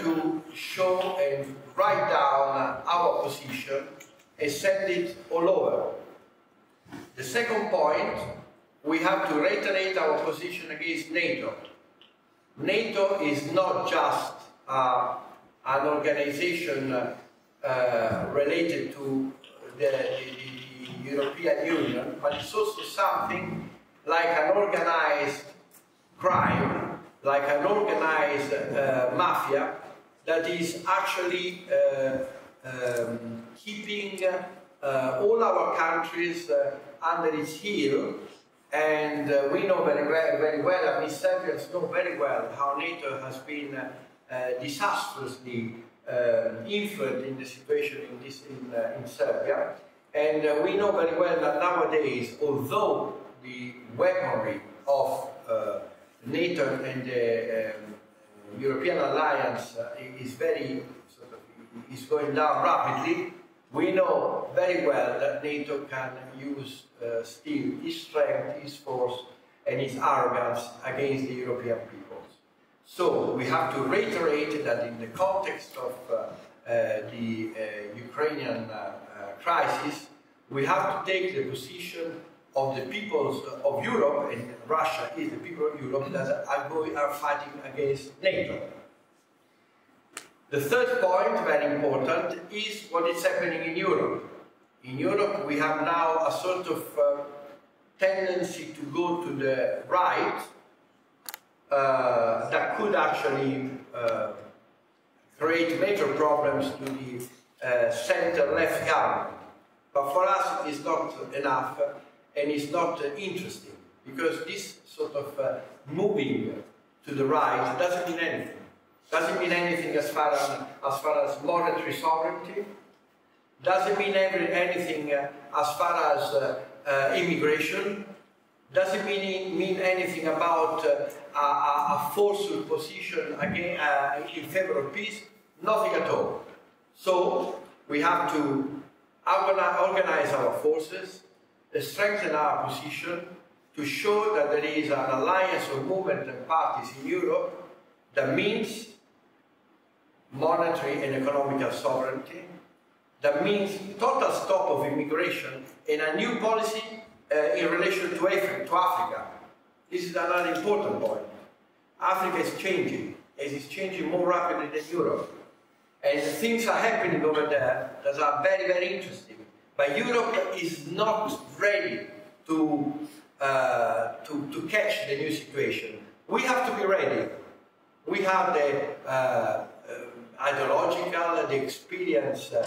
to show and write down our position and send it all over. The second point, we have to reiterate our position against NATO. NATO is not just an organization related to the European Union, but it's also something like an organized crime, like an organized mafia that is actually keeping all our countries under its heel. And we know very well, and we Serbians know very well how NATO has been disastrously influenced in the situation in Serbia. And we know very well that nowadays, although the weaponry of NATO and the European alliance is is going down rapidly, we know very well that NATO can use still its strength, its force, and its arrogance against the European peoples. So we have to reiterate that in the context of the Ukrainian crisis, we have to take the position of the peoples of Europe, and Russia is the people of Europe that are fighting against NATO. The third point, very important, is what is happening in Europe. In Europe, we have now a sort of tendency to go to the right that could actually create major problems to the center-left government. But for us, it is not enough, and it's not interesting, because this sort of moving to the right doesn't mean anything. Doesn't mean anything as far as monetary sovereignty. Doesn't mean anything as far as immigration. Doesn't mean anything about a forceful position again, in favor of peace. Nothing at all. So we have to organize our forces, strengthen our position, to show that there is an alliance of movement and parties in Europe that means monetary and economical sovereignty, that means total stop of immigration and a new policy in relation to Africa. This is another important point. Africa is changing, and it's changing more rapidly than Europe. And things are happening over there that are very, very interesting. But Europe is not ready to catch the new situation. We have to be ready. We have the ideological, the experience, the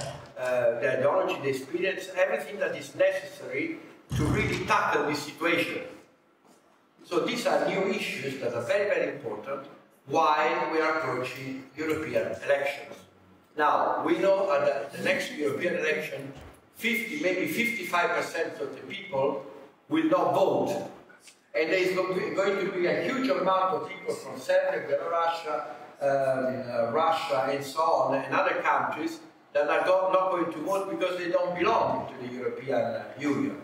ideology, the experience, everything that is necessary to really tackle this situation. So these are new issues that are very, very important while we are approaching European elections. Now, we know at the next European election, maybe 55% of the people will not vote. And there is going to be a huge amount of people from Serbia, Belarus, Russia, and so on, and other countries that are not going to vote because they don't belong to the European Union.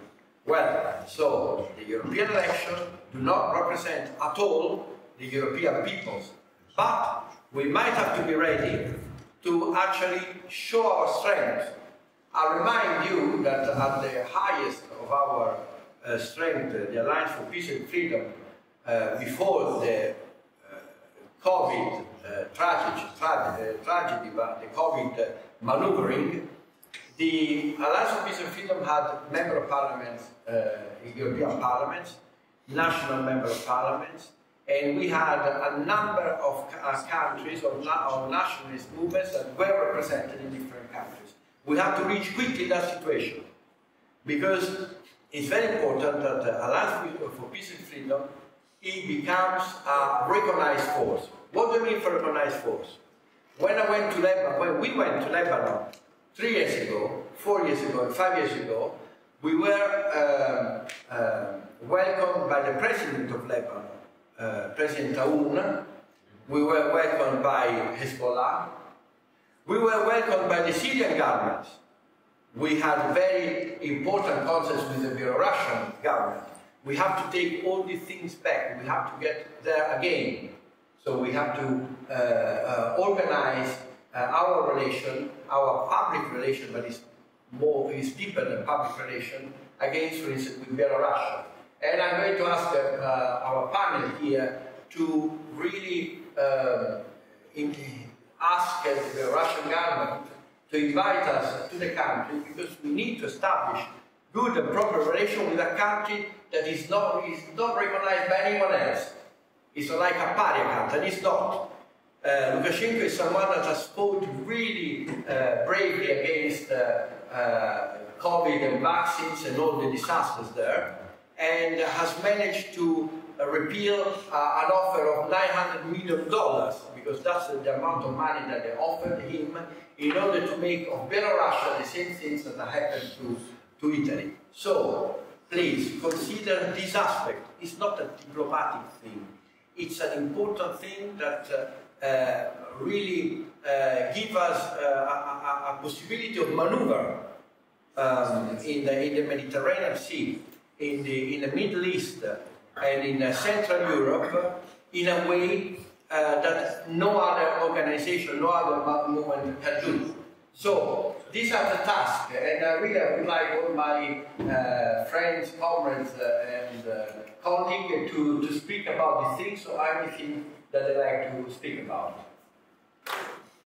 Well, so the European elections do not represent at all the European peoples, but we might have to be ready to actually show our strength. I remind you that at the highest of our strength, the Alliance for Peace and Freedom, before the COVID tragedy, but the COVID maneuvering, the Alliance for Peace and Freedom had member of parliaments, European parliaments, national member of parliaments, and we had a number of countries or nationalist movements that were represented in different countries. We have to reach quickly that situation, because it's very important that the Alliance for Peace and Freedom becomes a recognized force. What do I mean for recognized force? When we went to Lebanon 3 years ago, 4 years ago, and 5 years ago, we were welcomed by the president of Lebanon, President Aoun. We were welcomed by Hezbollah. We were welcomed by the Syrian government. We had very important contacts with the Belarusian government. We have to take all these things back. We have to get there again. So we have to organize our relation, our public relation, but is deeper than public relation, against, for instance, with Belarus. And I'm going to ask our panel here to really ask the Russian government to invite us to the country, because we need to establish good and proper relation with a country that is not recognized by anyone else. It's like a pariah country, and it's not. Lukashenko is someone that has fought really bravely against COVID and vaccines and all the disasters there, and has managed to repeal an offer of $900 million, because that's the amount of money that they offered him in order to make of Belarus the same things that happened to Italy. So please consider this aspect. It's not a diplomatic thing. It's an important thing that really gives us a possibility of maneuver in the Mediterranean Sea, in the Middle East, and in Central Europe, in a way that no other organization, no other movement can do. So these are the tasks, and I really would like all my friends, comrades, and colleagues to speak about these things, or anything that they like to speak about.